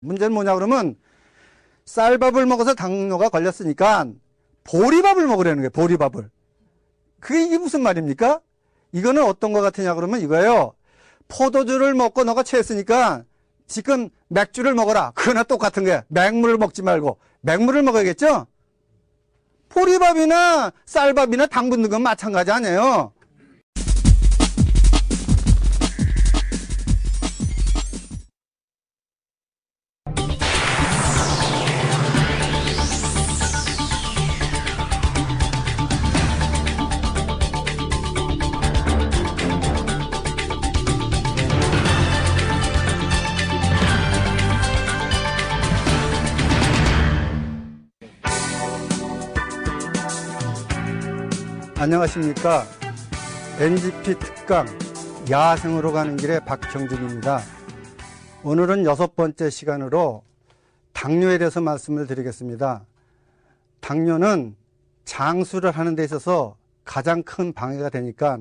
문제는 뭐냐 그러면 쌀밥을 먹어서 당뇨가 걸렸으니까 보리밥을 먹으라는 거예요. 보리밥을. 그게 이게 무슨 말입니까? 이거는 어떤 것 같으냐 그러면 이거예요. 포도주를 먹고 너가 취했으니까 지금 맥주를 먹어라. 그거나 똑같은 거야. 맹물을 먹지 말고 맥물을 먹어야겠죠? 보리밥이나 쌀밥이나 당 붙는 건 마찬가지 아니에요. 안녕하십니까. NGP 특강 야생으로 가는 길의 박형준입니다. 오늘은 6번째 시간으로 당뇨에 대해서 말씀을 드리겠습니다. 당뇨는 장수를 하는 데 있어서 가장 큰 방해가 되니까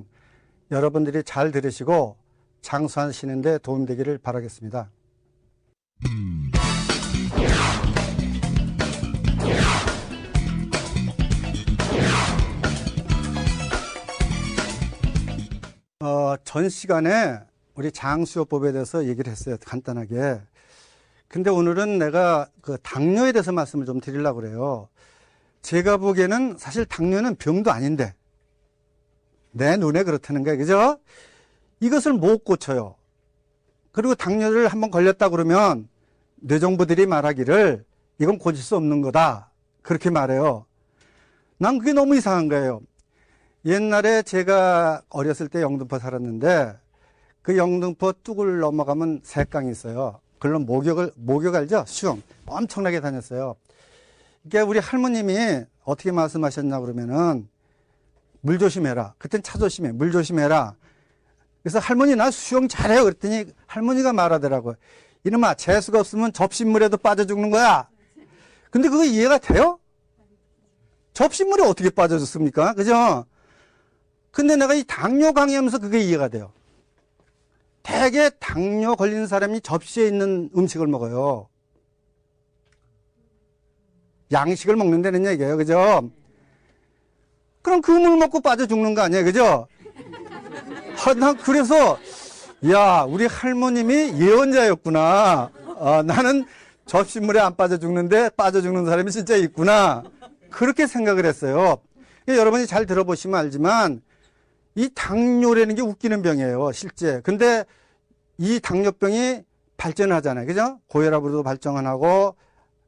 여러분들이 잘 들으시고 장수하시는 데 도움되기를 바라겠습니다. 전 시간에 우리 장수요법에 대해서 얘기를 했어요. 간단하게. 근데 오늘은 내가 그 당뇨에 대해서 말씀을 좀 드리려고 그래요. 제가 보기에는 사실 당뇨는 병도 아닌데 내 눈에 그렇다는 거예요. 그죠? 이것을 못 고쳐요. 그리고 당뇨를 한번 걸렸다 그러면 뇌정보들이 말하기를 이건 고칠 수 없는 거다. 그렇게 말해요. 난 그게 너무 이상한 거예요. 옛날에 제가 어렸을 때 영등포 살았는데 그 영등포 뚝을 넘어가면 새강이 있어요. 그걸로 목욕 알죠? 수영. 엄청나게 다녔어요. 이게 우리 할머님이 어떻게 말씀하셨냐 그러면은 물 조심해라. 그땐 차 조심해. 물 조심해라. 그래서 할머니 나 수영 잘해요. 그랬더니 할머니가 말하더라고요. 이놈아 재수가 없으면 접시물에도 빠져 죽는 거야. 근데 그거 이해가 돼요? 접시물에 어떻게 빠져 죽습니까? 그죠? 근데 내가 이 당뇨 강의하면서 그게 이해가 돼요. 대개 당뇨 걸린 사람이 접시에 있는 음식을 먹어요. 양식을 먹는다는 얘기예요. 그죠? 그럼 그 물 먹고 빠져 죽는 거 아니에요. 그죠? 난 그래서 야 우리 할머님이 예언자였구나. 나는 접시물에 안 빠져 죽는데 빠져 죽는 사람이 진짜 있구나. 그렇게 생각을 했어요. 여러분이 잘 들어보시면 알지만 이 당뇨라는 게 웃기는 병이에요, 실제. 근데 이 당뇨병이 발전하잖아요. 그죠? 고혈압으로도 발전하고,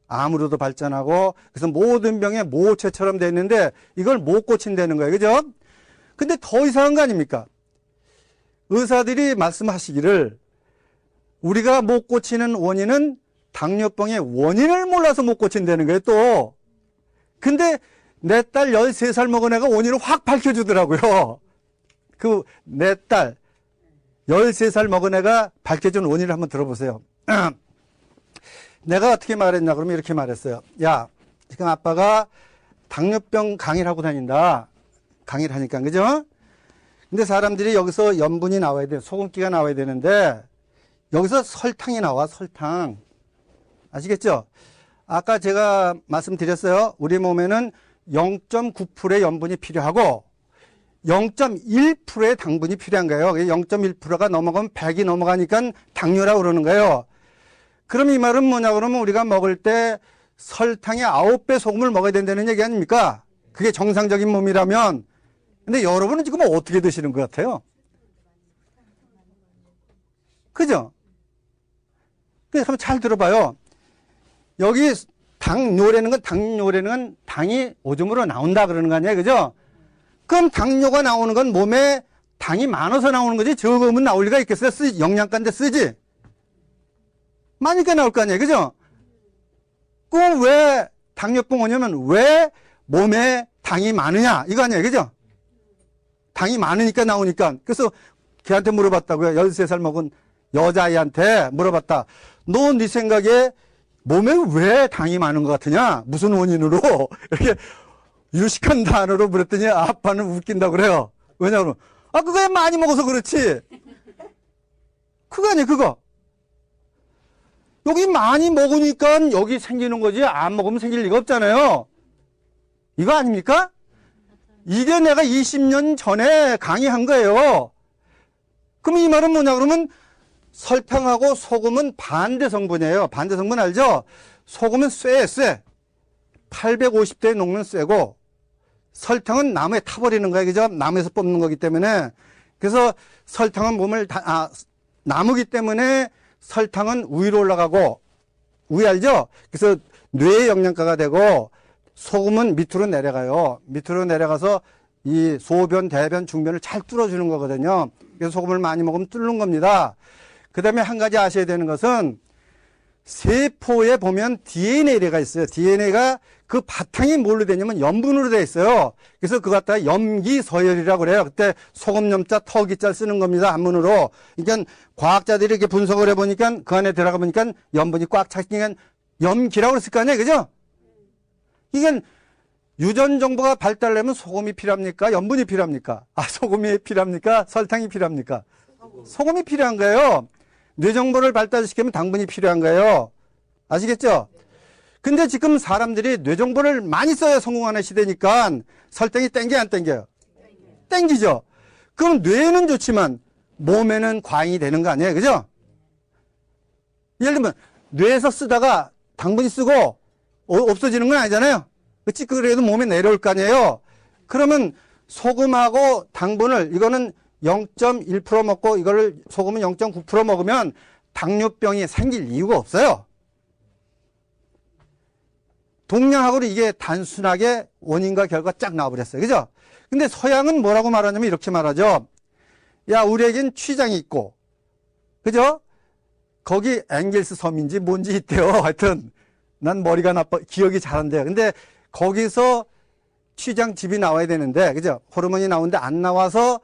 암으로도 발전하고, 그래서 모든 병에 모체처럼 돼 있는데 이걸 못 고친다는 거예요. 그죠? 근데 더 이상한 거 아닙니까? 의사들이 말씀하시기를 우리가 못 고치는 원인은 당뇨병의 원인을 몰라서 못 고친다는 거예요, 또. 근데 내 딸 13살 먹은 애가 원인을 확 밝혀주더라고요. 내 딸 13살 먹은 애가 밝혀준 원인을 한번 들어보세요. 내가 어떻게 말했냐 그러면 이렇게 말했어요. 야 지금 아빠가 당뇨병 강의를 하고 다닌다. 강의를 하니까 그죠? 근데 사람들이 여기서 염분이 나와야 돼. 소금기가 나와야 되는데 여기서 설탕이 나와. 설탕 아시겠죠? 아까 제가 말씀드렸어요. 우리 몸에는 0.9%의 염분이 필요하고 0.1%의 당분이 필요한 거예요. 0.1%가 넘어가면 100이 넘어가니까 당뇨라고 그러는 거예요. 그럼 이 말은 뭐냐 그러면 우리가 먹을 때 설탕의 9배 소금을 먹어야 된다는 얘기 아닙니까? 그게 정상적인 몸이라면. 근데 여러분은 지금 어떻게 드시는 것 같아요? 그죠? 그래서 한번 잘 들어봐요. 여기 당뇨라는 건 당이 오줌으로 나온다 그러는 거 아니에요? 그죠? 그럼 당뇨가 나오는 건 몸에 당이 많아서 나오는 거지 적으면 나올 리가 있겠어요? 영양가인데 쓰지? 많으니까 나올 거 아니에요? 그죠? 그럼 왜 당뇨병 오냐면 왜 몸에 당이 많으냐? 이거 아니에요? 그죠? 당이 많으니까 나오니까. 그래서 걔한테 물어봤다고요. 13살 먹은 여자아이한테 물어봤다. 너 네 생각에 몸에 왜 당이 많은 것 같으냐? 무슨 원인으로? 이렇게 유식한 단어로 물었더니 아빠는 웃긴다고 그래요. 왜냐하면 그거 많이 먹어서 그렇지. 그거 아니에요. 그거. 여기 많이 먹으니까 여기 생기는 거지 안 먹으면 생길 리가 없잖아요. 이거 아닙니까? 이게 내가 20년 전에 강의한 거예요. 그럼 이 말은 뭐냐 그러면 설탕하고 소금은 반대 성분이에요. 반대 성분 알죠? 소금은 쎄. 850도에 녹는 쎄고 설탕은 나무에 타버리는 거예요. 그죠? 나무에서 뽑는 거기 때문에. 그래서 설탕은 나무기 때문에 설탕은 위로 올라가고, 위 알죠? 그래서 뇌의 영양가가 되고, 소금은 밑으로 내려가요. 밑으로 내려가서 이 소변, 대변, 중변을 잘 뚫어주는 거거든요. 그래서 소금을 많이 먹으면 뚫는 겁니다. 그 다음에 한 가지 아셔야 되는 것은 세포에 보면 DNA가 있어요. DNA가 그 바탕이 뭘로 되냐면 염분으로 되어 있어요. 그래서 그거 갖다가 염기서열이라고 그래요. 그때 소금염자 터기자 쓰는 겁니다. 한문으로. 그러니까 과학자들이 이렇게 분석을 해보니까 그 안에 들어가 보니까 염분이 꽉 찼으니까 염기라고 그랬을 거 아니에요. 그죠? 이게 유전 정보가 발달하려면 소금이 필요합니까? 염분이 필요합니까? 소금이 필요합니까? 설탕이 필요합니까? 소금이 필요한 거예요. 뇌 정보를 발달시키면 당분이 필요한 거예요. 아시겠죠? 근데 지금 사람들이 뇌 정보를 많이 써야 성공하는 시대니까 설탕이 땡겨 안 땡겨요? 땡기죠. 그럼 뇌는 좋지만 몸에는 과잉이 되는 거 아니에요? 그죠? 예를 들면 뇌에서 쓰다가 당분이 쓰고 없어지는 건 아니잖아요. 그치? 그래도 몸에 내려올 거 아니에요? 그러면 소금하고 당분을 이거는 0.1% 먹고 이거를 소금은 0.9% 먹으면 당뇨병이 생길 이유가 없어요. 동양하고는 이게 단순하게 원인과 결과 쫙 나와버렸어요. 그죠? 근데 서양은 뭐라고 말하냐면 이렇게 말하죠. 야, 우리에겐 취장이 있고, 그죠? 거기 앵겔스 섬인지 뭔지 있대요. 하여튼, 난 머리가 나빠, 기억이 잘 안 돼요. 근데 거기서 취장즙이 나와야 되는데, 그죠? 호르몬이 나오는데 안 나와서,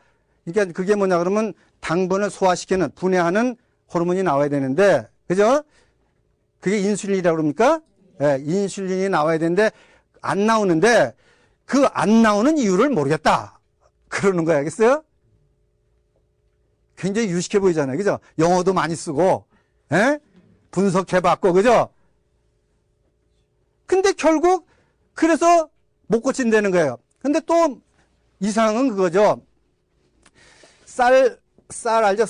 그러니까 그게 뭐냐 그러면 당분을 소화시키는, 분해하는 호르몬이 나와야 되는데, 그죠? 그게 인슐린이라고 그럽니까? 예, 인슐린이 나와야 되는데, 안 나오는데, 그 안 나오는 이유를 모르겠다. 그러는 거야, 알겠어요? 굉장히 유식해 보이잖아요. 그죠? 영어도 많이 쓰고, 예? 분석해봤고, 그죠? 근데 결국, 그래서 못 고친다는 거예요. 근데 또 이상은 그거죠. 쌀 알죠?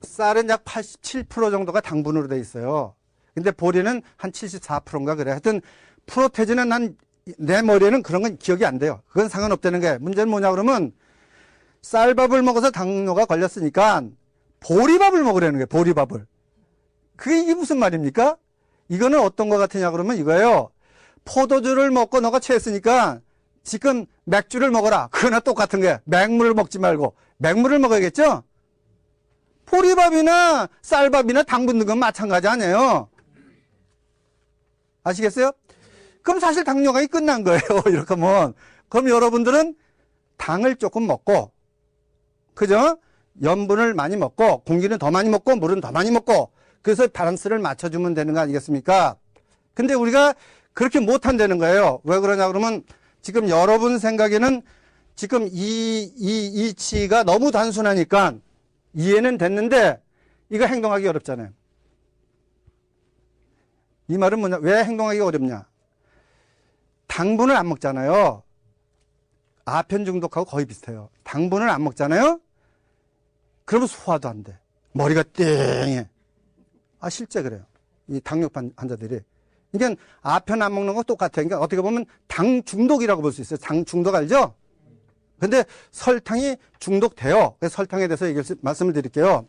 쌀은 약 87% 정도가 당분으로 돼 있어요. 근데 보리는 한 74%인가 그래. 하여튼 프로테진은 내 머리에는 그런 건 기억이 안 돼요. 그건 상관없다는 게. 문제는 뭐냐 그러면 쌀밥을 먹어서 당뇨가 걸렸으니까 보리밥을 먹으라는 거예요. 보리밥을. 이게 무슨 말입니까? 이거는 어떤 것 같으냐 그러면 이거예요. 포도주를 먹고 너가 취했으니까 지금 맥주를 먹어라. 그거나 똑같은 거야. 맹물을 먹지 말고 맥물을 먹어야겠죠? 보리밥이나 쌀밥이나 당분 넣은 건 마찬가지 아니에요. 아시겠어요? 그럼 사실 당뇨가 끝난 거예요. 이렇게 하면. 그럼 여러분들은 당을 조금 먹고, 그죠? 염분을 많이 먹고, 공기는 더 많이 먹고, 물은 더 많이 먹고, 그래서 밸런스를 맞춰주면 되는 거 아니겠습니까? 근데 우리가 그렇게 못한다는 거예요. 왜 그러냐 그러면 지금 여러분 생각에는 지금 이 치가 너무 단순하니까 이해는 됐는데 이거 행동하기 어렵잖아요. 이 말은 뭐냐? 왜 행동하기 어렵냐? 당분을 안 먹잖아요. 아편 중독하고 거의 비슷해요. 당분을 안 먹잖아요. 그러면 소화도 안 돼. 머리가 띵해. 실제 그래요. 이 당뇨병 환자들이. 그러니까 아편 안 먹는 거 똑같아요. 그러니까 어떻게 보면 당 중독이라고 볼 수 있어요. 당 중독 알죠? 근데 설탕이 중독돼요. 그래서 설탕에 대해서 말씀을 드릴게요.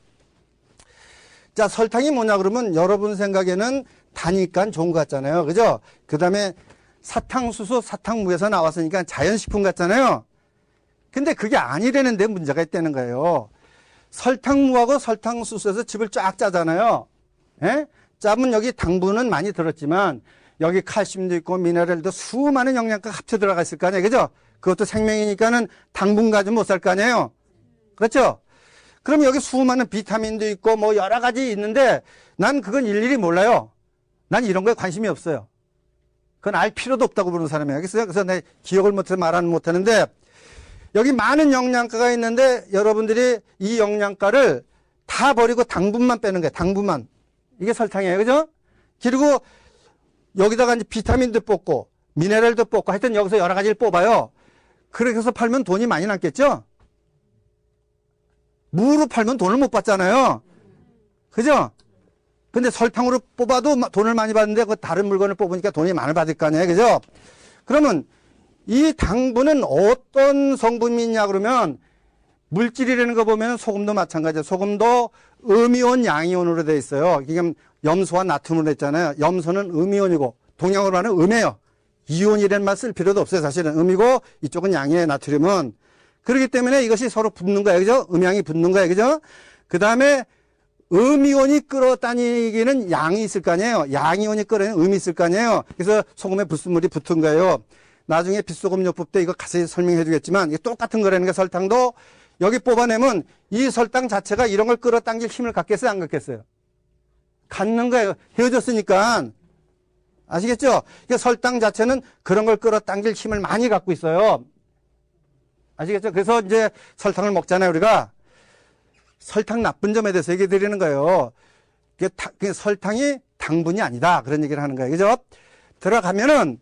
자, 설탕이 뭐냐 그러면 여러분 생각에는 다니까 좋은 것 같잖아요. 그죠? 그 다음에 사탕수수, 사탕무에서 나왔으니까 자연식품 같잖아요. 근데 그게 아니라는데 문제가 있다는 거예요. 설탕무하고 설탕수수에서 즙을 쫙 짜잖아요. 예? 짜면 여기 당분은 많이 들었지만 여기 칼슘도 있고 미네랄도 수많은 영양가가 합쳐 들어가 있을 거 아니에요. 그죠? 그것도 생명이니까는 당분 가지고 못 살 거 아니에요. 그렇죠? 그럼 여기 수많은 비타민도 있고 뭐 여러 가지 있는데 난 그건 일일이 몰라요. 난 이런 거에 관심이 없어요. 그건 알 필요도 없다고 부르는 사람이에요. 알겠어요? 그래서 내 기억을 못해서 말은 못하는데 여기 많은 영양가가 있는데 여러분들이 이 영양가를 다 버리고 당분만 빼는 거예요. 당분만. 이게 설탕이에요. 그죠? 그리고 여기다가 이제 비타민도 뽑고 미네랄도 뽑고 하여튼 여기서 여러 가지를 뽑아요. 그렇게 해서 팔면 돈이 많이 남겠죠? 무로 팔면 돈을 못 받잖아요. 그죠? 근데 설탕으로 뽑아도 돈을 많이 받는데 그 다른 물건을 뽑으니까 돈이 많이 받을 거 아니에요. 그죠? 그러면 이 당분은 어떤 성분이냐 그러면 물질이라는 거 보면 소금도 마찬가지예요. 소금도 음이온, 양이온으로 되어 있어요. 이게 염소와 나트륨으로 했잖아요. 염소는 음이온이고 동양으로 하는 음이에요. 이온이라는 말 쓸 필요도 없어요. 사실은 음이고 이쪽은 양이에요. 나트륨은. 그렇기 때문에 이것이 서로 붙는 거예요. 그죠? 음양이 붙는 거예요. 그죠? 그 다음에 음이온이 끌어다니기는 양이 있을 거 아니에요. 양이온이 끌어다니는 음이 있을 거 아니에요. 그래서 소금에 불순물이 붙은 거예요. 나중에 빛소금요법 때 이거 자세히 설명해 주겠지만 이게 똑같은 거라는 게 설탕도 여기 뽑아내면 이 설탕 자체가 이런 걸 끌어당길 힘을 갖겠어요? 안 갖겠어요? 갖는 거예요. 헤어졌으니까. 아시겠죠? 그러니까 설탕 자체는 그런 걸 끌어당길 힘을 많이 갖고 있어요. 아시겠죠? 그래서 이제 설탕을 먹잖아요, 우리가. 설탕 나쁜 점에 대해서 얘기 드리는 거예요. 설탕이 당분이 아니다. 그런 얘기를 하는 거예요. 그죠? 들어가면은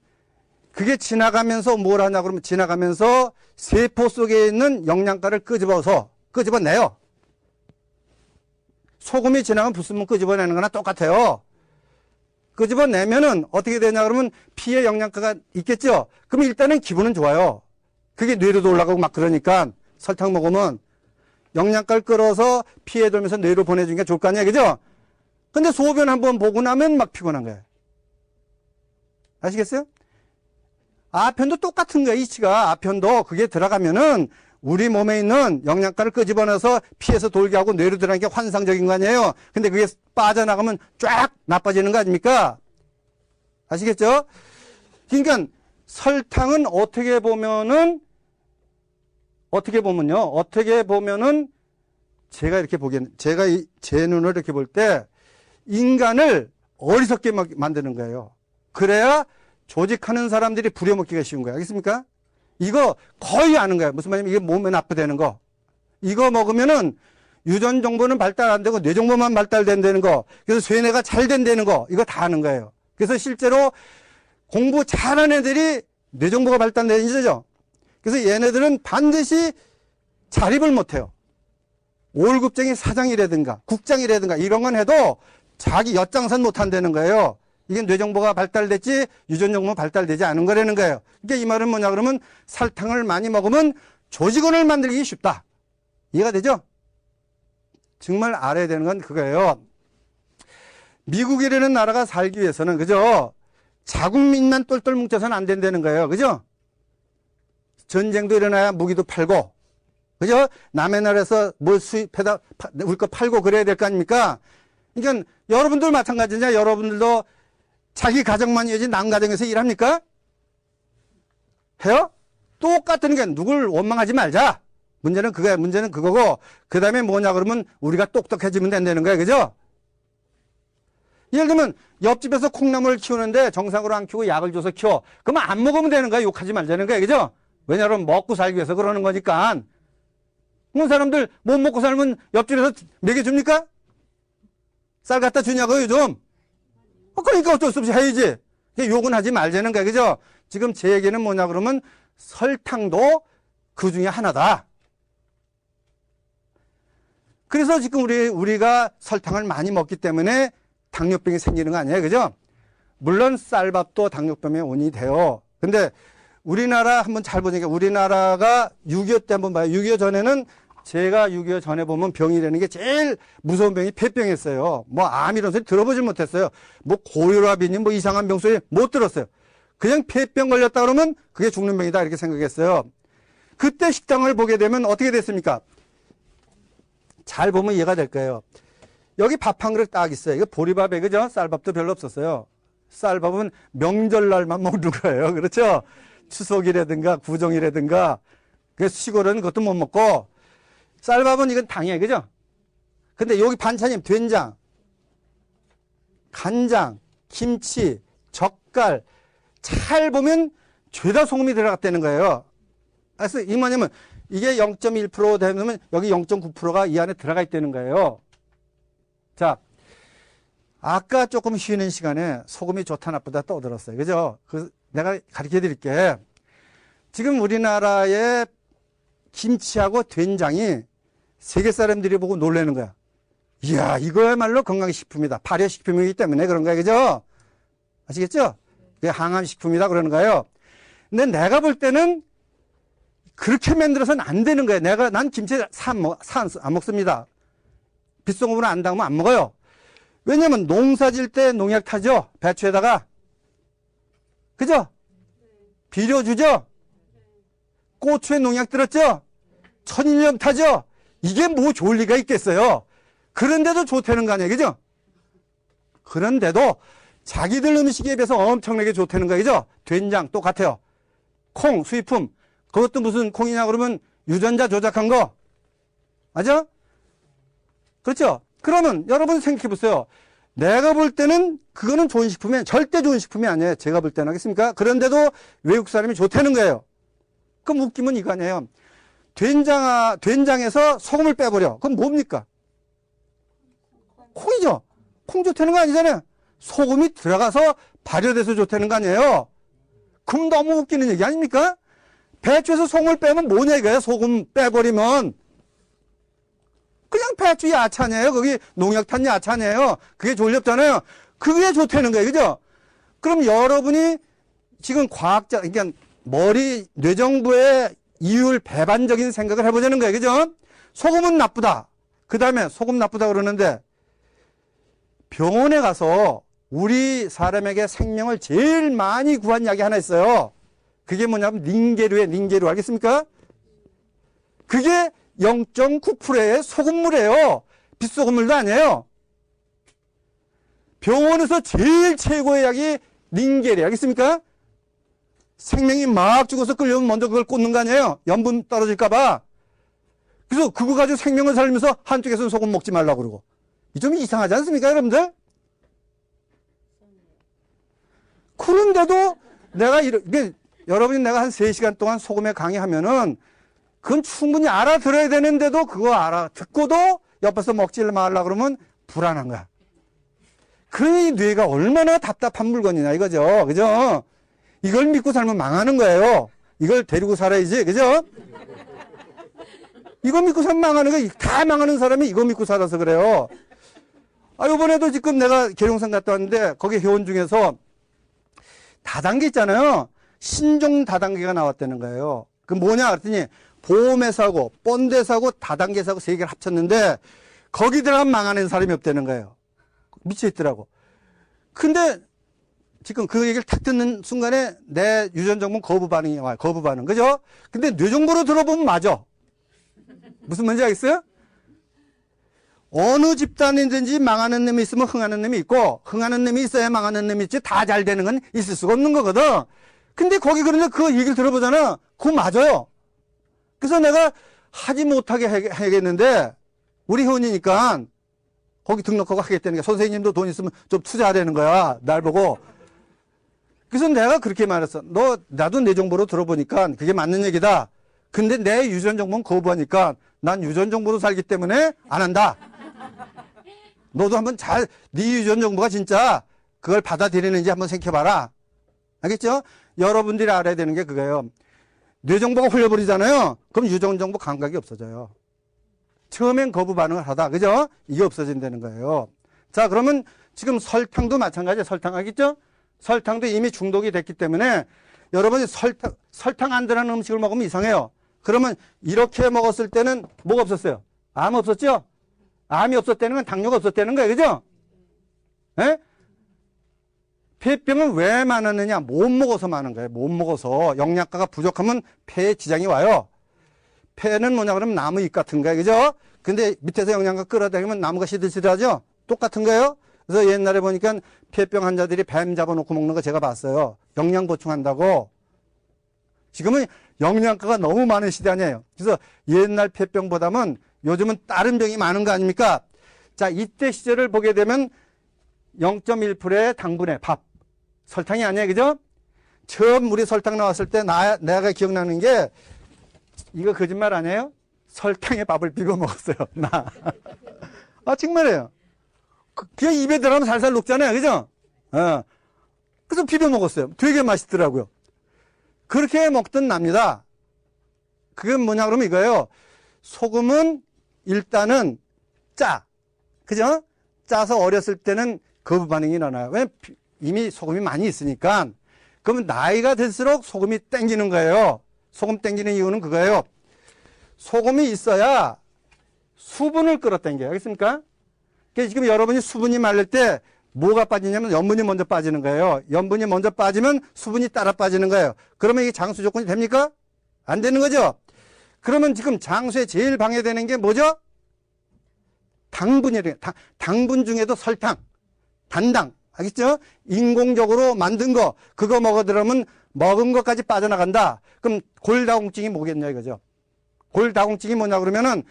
그게 지나가면서 뭘 하냐 그러면 지나가면서 세포 속에 있는 영양가를 끄집어내요. 소금이 지나가면 불순물 끄집어내는 거나 똑같아요. 끄집어내면은 어떻게 되냐 그러면 피에 영양가가 있겠죠? 그럼 일단은 기분은 좋아요. 그게 뇌로도 올라가고 막 그러니까 설탕 먹으면 영양가를 끌어서 피에 돌면서 뇌로 보내주는 게 좋을 거 아니에요. 그죠? 근데 소변 한번 보고 나면 막 피곤한 거예요. 아시겠어요? 아편도 똑같은 거예요. 이치가 아편도 그게 들어가면은 우리 몸에 있는 영양가를 끄집어내서 피에서 돌게 하고 뇌로 들어가는 게 환상적인 거 아니에요. 근데 그게 빠져나가면 쫙 나빠지는 거 아닙니까? 아시겠죠? 그러니까 설탕은 어떻게 보면은 제가 이렇게 제가 제 눈으로 이렇게 볼 때 인간을 어리석게 만드는 거예요. 그래야 조직하는 사람들이 부려먹기가 쉬운 거예요. 알겠습니까? 이거 거의 아는 거예요. 무슨 말이냐면 이게 몸에 나쁘다는 거. 이거 먹으면은 유전 정보는 발달 안 되고 뇌 정보만 발달된다는 거. 그래서 쇠뇌가 잘 된다는 거. 이거 다 아는 거예요. 그래서 실제로 공부 잘하는 애들이 뇌 정보가 발달되는 거죠. 그래서 얘네들은 반드시 자립을 못해요. 5월급쟁이 사장이라든가 국장이라든가 이런 건 해도 자기 엿장선 못한다는 거예요. 이게 뇌정보가 발달됐지 유전정보 발달되지 않은 거라는 거예요. 그러니까 이 말은 뭐냐 그러면 설탕을 많이 먹으면 조직원을 만들기 쉽다. 이해가 되죠? 정말 알아야 되는 건 그거예요. 미국이라는 나라가 살기 위해서는 그죠? 자국민만 똘똘 뭉쳐서는 안 된다는 거예요. 그죠? 전쟁도 일어나야 무기도 팔고 그죠? 남의 나라에서 뭘 수입해다 우리 거 팔고 그래야 될 거 아닙니까? 그러니까 여러분들 마찬가지냐? 여러분들도 자기 가정만 이어진 남 가정에서 일합니까? 해요? 똑같은 게 누굴 원망하지 말자. 문제는 그거야. 문제는 그거고 그 다음에 뭐냐 그러면 우리가 똑똑해지면 된다는 거야. 그죠? 예를 들면 옆집에서 콩나물을 키우는데 정상으로 안 키우고 약을 줘서 키워. 그러면 안 먹으면 되는 거야. 욕하지 말자는 거야. 그죠? 왜냐하면 먹고 살기 위해서 그러는 거니까. 그 사람들 못 먹고 살면 옆집에서 먹여줍니까? 쌀 갖다 주냐고요 요즘? 그러니까 어쩔 수 없이 해야지. 욕은 하지 말자는 거야. 그죠? 지금 제 얘기는 뭐냐 그러면 설탕도 그 중에 하나다. 그래서 지금 우리가 설탕을 많이 먹기 때문에 당뇨병이 생기는 거 아니에요. 그죠? 물론 쌀밥도 당뇨병의 원인이 돼요. 근데 우리나라 한번 잘 보니까 우리나라가 6.25 때 한번 봐요. 6.25 전에는 제가 6.25 전에 보면 병이라는 게 제일 무서운 병이 폐병이었어요. 뭐 암 이런 소리 들어보질 못했어요. 뭐 고혈압이니 뭐 이상한 병 소리 못 들었어요. 그냥 폐병 걸렸다 그러면 그게 죽는 병이다 이렇게 생각했어요. 그때 식당을 보게 되면 어떻게 됐습니까? 잘 보면 이해가 될 거예요. 여기 밥 한 그릇 딱 있어요. 이거 보리밥에 그죠? 쌀밥도 별로 없었어요. 쌀밥은 명절날만 먹는 거예요. 그렇죠? 추석이라든가 구정이라든가 그 시골은 그것도 못 먹고 쌀밥은 이건 당이에요. 그죠? 근데 여기 반찬이 된장, 간장, 김치, 젓갈 잘 보면 죄다 소금이 들어갔다는 거예요. 그래서 이 뭐냐면 이게 0.1% 되면 여기 0.9%가 이 안에 들어가 있다는 거예요. 자, 아까 조금 쉬는 시간에 소금이 좋다 나쁘다 떠들었어요. 그죠? 내가 가르쳐 드릴게. 지금 우리나라의 김치하고 된장이 세계 사람들이 보고 놀라는 거야. 이야, 이거야말로 건강식품이다. 발효식품이기 때문에 그런 거야. 그죠? 아시겠죠? 그게 항암식품이다 그러는 거예요. 근데 내가 볼 때는 그렇게 만들어서는 안 되는 거예요. 난 김치 안 먹습니다. 빗소금으로 안 담으면 안 먹어요. 왜냐면 농사 질 때 농약 타죠? 배추에다가. 그죠? 비료 주죠? 고추에 농약 들었죠? 천일염 타죠? 이게 뭐 좋을 리가 있겠어요? 그런데도 좋다는 거 아니에요? 그죠? 그런데도 자기들 음식에 비해서 엄청나게 좋다는 거예요. 그죠? 된장 똑같아요. 콩, 수입품. 그것도 무슨 콩이냐 그러면 유전자 조작한 거. 맞아? 그렇죠? 그러면 여러분 생각해 보세요. 내가 볼 때는 그거는 좋은 식품이 절대 좋은 식품이 아니에요. 제가 볼 때는. 알겠습니까? 그런데도 외국 사람이 좋다는 거예요. 그럼 웃기면 이거 아니에요. 된장에서 소금을 빼버려. 그럼 뭡니까? 콩이죠. 콩 좋다는 거 아니잖아요. 소금이 들어가서 발효돼서 좋다는 거 아니에요. 그럼 너무 웃기는 얘기 아닙니까? 배추에서 소금을 빼면 뭐냐 이거예요. 소금 빼버리면 그냥 배추 야채 아니에요. 거기 농약 탄 야채 아니에요. 그게 졸렵잖아요. 그게 좋다는 거예요. 그죠? 그럼 여러분이 지금 과학자, 그러니까 뇌정부의 이율 배반적인 생각을 해보자는 거예요. 그죠? 소금은 나쁘다. 그 다음에 소금 나쁘다 그러는데 병원에 가서 우리 사람에게 생명을 제일 많이 구한 약이 하나 있어요. 그게 뭐냐면 닌게루예요. 닌게루 알겠습니까? 그게 0.9%의 소금물이에요. 빗소금물도 아니에요. 병원에서 제일 최고의 약이 닌게루 알겠습니까? 생명이 막 죽어서 끌려오면 먼저 그걸 꽂는 거 아니에요. 염분 떨어질까 봐. 그래서 그거 가지고 생명을 살면서 한쪽에서는 소금 먹지 말라고 그러고. 이 좀 이상하지 않습니까 여러분들? 그런데도 여러분이 내가 한 3시간 동안 소금에 강의하면은 그건 충분히 알아들어야 되는데도 그거 알아듣고도 옆에서 먹지 말라 그러면 불안한 거야. 그 뇌가 얼마나 답답한 물건이냐 이거죠. 그죠? 이걸 믿고 살면 망하는 거예요. 이걸 데리고 살아야지. 그죠? 이거 믿고 살면 망하는 거예요. 다 망하는 사람이 이거 믿고 살아서 그래요. 이번에도 지금 내가 계룡산 갔다 왔는데 거기 회원 중에서 다단계 있잖아요. 신종 다단계가 나왔다는 거예요. 그 뭐냐 그랬더니 보험회사하고 본대사하고 다단계사하고 3개를 합쳤는데 거기 들어가면 망하는 사람이 없다는 거예요. 미쳐있더라고. 근데 지금 그 얘기를 탁 듣는 순간에 내 유전정보는 거부 반응이 와요. 거부 반응. 그죠? 근데 뇌정보로 들어보면 맞아. 무슨 말인지 알겠어요? 어느 집단이든지 망하는 놈이 있으면 흥하는 놈이 있고 흥하는 놈이 있어야 망하는 놈이 있지 다 잘 되는 건 있을 수가 없는 거거든. 근데 거기 그런데 그 얘기를 들어보잖아. 그거 맞아요. 그래서 내가 하지 못하게 하겠는데 우리 회원이니까 거기 등록하고 하겠다는 게 선생님도 돈 있으면 좀 투자하라는 거야. 날 보고. 그래서 내가 그렇게 말했어. 나도 내 정보로 들어보니까 그게 맞는 얘기다. 근데 내 유전 정보는 거부하니까 난 유전 정보로 살기 때문에 안 한다. 너도 한번 네 유전 정보가 진짜 그걸 받아들이는지 한번 생각해봐라. 알겠죠? 여러분들이 알아야 되는 게 그거예요. 뇌 정보가 흘려버리잖아요. 그럼 유전 정보 감각이 없어져요. 처음엔 거부 반응을 하다. 그죠? 이게 없어진다는 거예요. 자, 그러면 지금 설탕도 마찬가지예요. 설탕 알겠죠? 설탕도 이미 중독이 됐기 때문에 여러분이 설탕 안 들어가는 음식을 먹으면 이상해요. 그러면 이렇게 먹었을 때는 뭐가 없었어요? 암 없었죠? 암이 없었다는 건 당뇨가 없었다는 거예요. 그죠? 예? 폐병은 왜 많았느냐? 못 먹어서 많은 거예요. 못 먹어서. 영양가가 부족하면 폐에 지장이 와요. 폐는 뭐냐 그러면 나무 잎 같은 거예요. 그죠? 근데 밑에서 영양가 끌어다니면 나무가 시들시들하죠? 똑같은 거예요. 그래서 옛날에 보니까 폐병 환자들이 뱀 잡아놓고 먹는 거 제가 봤어요. 영양 보충한다고. 지금은 영양가가 너무 많은 시대 아니에요. 그래서 옛날 폐병보다는 요즘은 다른 병이 많은 거 아닙니까? 자, 이때 시절을 보게 되면 0.1%의 당분의 밥. 설탕이 아니에요. 그죠? 처음 우리 설탕 나왔을 때 내가 기억나는 게 이거 거짓말 아니에요? 설탕에 밥을 비벼 먹었어요. 나. 정말이에요. 그냥 입에 들어가면 살살 녹잖아요. 그죠? 그래서 비벼 먹었어요. 되게 맛있더라고요. 그렇게 먹던 납니다. 그게 뭐냐 그러면 이거예요. 소금은 일단은 짜. 그죠? 짜서 어렸을 때는 거부 반응이 일어나요. 왜? 이미 소금이 많이 있으니까. 그러면 나이가 들수록 소금이 땡기는 거예요. 소금 땡기는 이유는 그거예요. 소금이 있어야 수분을 끌어당겨요. 알겠습니까? 그러니까 지금 여러분이 수분이 말릴 때 뭐가 빠지냐면 염분이 먼저 빠지는 거예요. 염분이 먼저 빠지면 수분이 따라 빠지는 거예요. 그러면 이게 장수 조건이 됩니까? 안 되는 거죠? 그러면 지금 장수에 제일 방해되는 게 뭐죠? 당분이래요. 당분 중에도 설탕, 단당. 알겠죠? 인공적으로 만든 거, 그거 먹어들으면 먹은 것까지 빠져나간다. 그럼 골다공증이 뭐겠냐 이거죠. 골다공증이 뭐냐 그러면은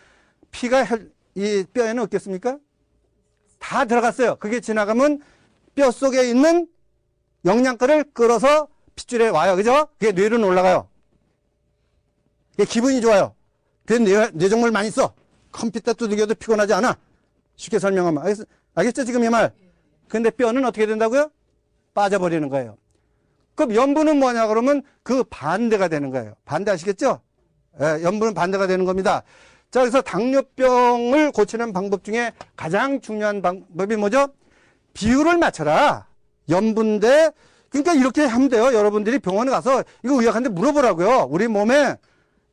피가 이 뼈에는 없겠습니까? 다 들어갔어요. 그게 지나가면 뼈 속에 있는 영양가를 끌어서 핏줄에 와요. 그죠? 그게 뇌로 올라가요. 그게 기분이 좋아요. 그게 뇌종물 많이 써. 컴퓨터 두들겨도 피곤하지 않아. 쉽게 설명하면. 알겠죠? 지금 이 말. 근데 뼈는 어떻게 된다고요? 빠져버리는 거예요. 그럼 염분은 뭐냐 그러면 그 반대가 되는 거예요. 반대 아시겠죠? 예, 염분은 반대가 되는 겁니다. 자, 그래서 당뇨병을 고치는 방법 중에 가장 중요한 방법이 뭐죠? 비율을 맞춰라. 염분 대, 그러니까 이렇게 하면 돼요. 여러분들이 병원에 가서 이거 의학한테 물어보라고요. 우리 몸에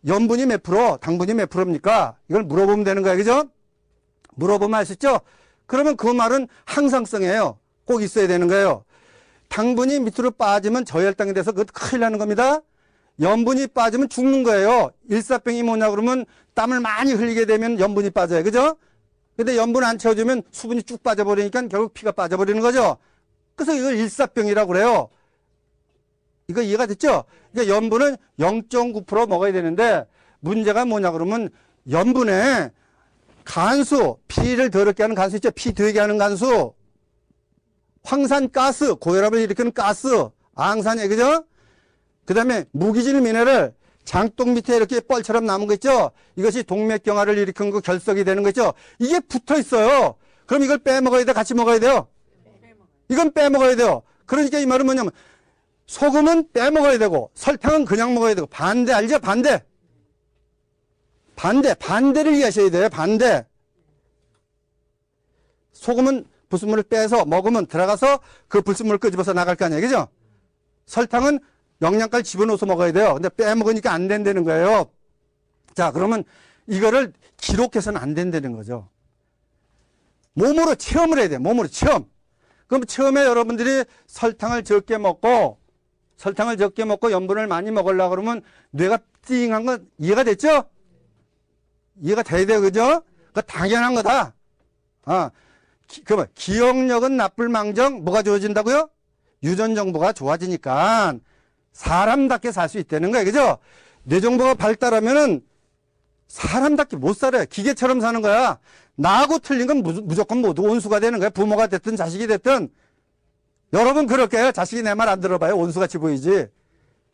염분이 몇 프로, 당분이 몇 프로입니까? 이걸 물어보면 되는 거예요. 그죠? 물어보면 아시죠? 그러면 그 말은 항상성이에요. 꼭 있어야 되는 거예요. 당분이 밑으로 빠지면 저혈당이 돼서 그것도 큰일 나는 겁니다. 염분이 빠지면 죽는 거예요. 일사병이 뭐냐 그러면 땀을 많이 흘리게 되면 염분이 빠져요. 그죠? 근데 염분 안 채워주면 수분이 쭉 빠져버리니까 결국 피가 빠져버리는 거죠. 그래서 이걸 일사병이라고 그래요. 이거 이해가 됐죠? 그러니까 염분은 0.9% 먹어야 되는데 문제가 뭐냐 그러면 염분에 간수, 피를 더럽게 하는 간수 있죠? 피 되게 하는 간수. 황산가스, 고혈압을 일으키는 가스, 앙산이, 그죠? 그 다음에 무기질 미네랄, 장독 밑에 이렇게 뻘처럼 남은 거 있죠? 이것이 동맥경화를 일으키는 거 결석이 되는 거 있죠? 이게 붙어 있어요. 그럼 이걸 빼먹어야 돼? 같이 먹어야 돼요? 이건 빼먹어야 돼요. 그러니까 이 말은 뭐냐면, 소금은 빼먹어야 되고, 설탕은 그냥 먹어야 되고, 반대, 알죠? 반대. 반대를 이해하셔야 돼요. 반대. 소금은 불순물을 빼서 먹으면 들어가서 그 불순물을 끄집어서 나갈 거 아니에요. 그죠? 설탕은 영양가를 집어넣어서 먹어야 돼요. 근데 빼먹으니까 안 된다는 거예요. 자, 그러면 이거를 기록해서는 안 된다는 거죠. 몸으로 체험을 해야 돼요. 몸으로 체험. 그럼 처음에 여러분들이 설탕을 적게 먹고 염분을 많이 먹으려고 그러면 뇌가 띵한 건 이해가 됐죠? 이해가 돼야 돼요. 그죠? 그거 당연한 거다. 그러면 기억력은 나쁠 망정 뭐가 좋아진다고요? 유전 정보가 좋아지니까 사람답게 살 수 있다는 거예요. 그죠? 뇌 정보가 발달하면은 사람답게 못 살아요. 기계처럼 사는 거야. 나하고 틀린 건 무조건 모두 온수가 되는 거야. 부모가 됐든 자식이 됐든. 여러분 그렇게 해요. 자식이 내 말 안 들어봐요. 온수같이 보이지.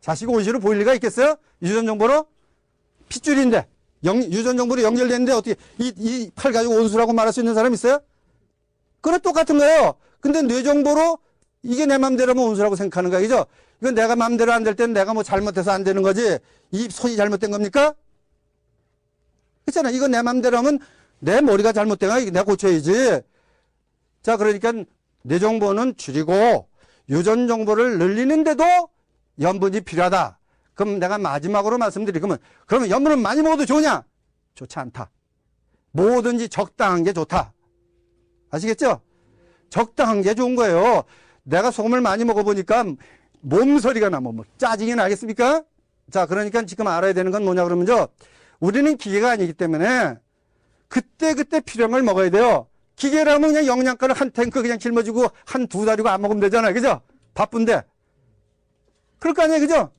자식이 온수로 보일 리가 있겠어요? 유전 정보로? 핏줄인데. 유전 정보로 연결되는데 어떻게 이 팔 가지고 온수라고 말할 수 있는 사람 있어요? 그건 똑같은 거예요. 근데 뇌 정보로 이게 내 맘대로면 온수라고 생각하는 거야. 그죠? 이건 내가 맘대로 안 될 때는 내가 뭐 잘못해서 안 되는 거지. 이 손이 잘못된 겁니까? 그렇잖아. 이거 내 맘대로 하면 내 머리가 잘못된 거야. 내가 고쳐야지. 자, 그러니까 뇌 정보는 줄이고 유전 정보를 늘리는데도 염분이 필요하다. 그럼 내가 마지막으로 말씀드리면 그러면 염분은 많이 먹어도 좋으냐? 좋지 않다. 뭐든지 적당한 게 좋다. 아시겠죠? 적당한 게 좋은 거예요. 내가 소금을 많이 먹어보니까 몸서리가 나, 짜증이 나겠습니까? 자, 그러니까 지금 알아야 되는 건 뭐냐 그러면요. 우리는 기계가 아니기 때문에 그때그때 필요한 걸 먹어야 돼요. 기계라면 그냥 영양가를 한 탱크 그냥 짊어지고 한 두 달이고 안 먹으면 되잖아요. 그죠? 바쁜데. 그럴 거 아니에요. 그죠?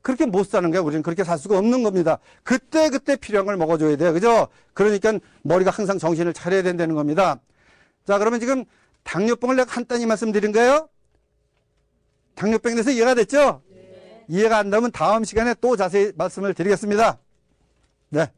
그렇게 못 사는 거예요. 우리는 그렇게 살 수가 없는 겁니다. 그때그때 필요한 걸 먹어줘야 돼요. 그죠? 그러니까 머리가 항상 정신을 차려야 된다는 겁니다. 자, 그러면 지금 당뇨병을 내가 간단히 말씀드린 거예요. 당뇨병에 대해서 이해가 됐죠? 네. 이해가 안 되면 다음 시간에 또 자세히 말씀을 드리겠습니다. 네.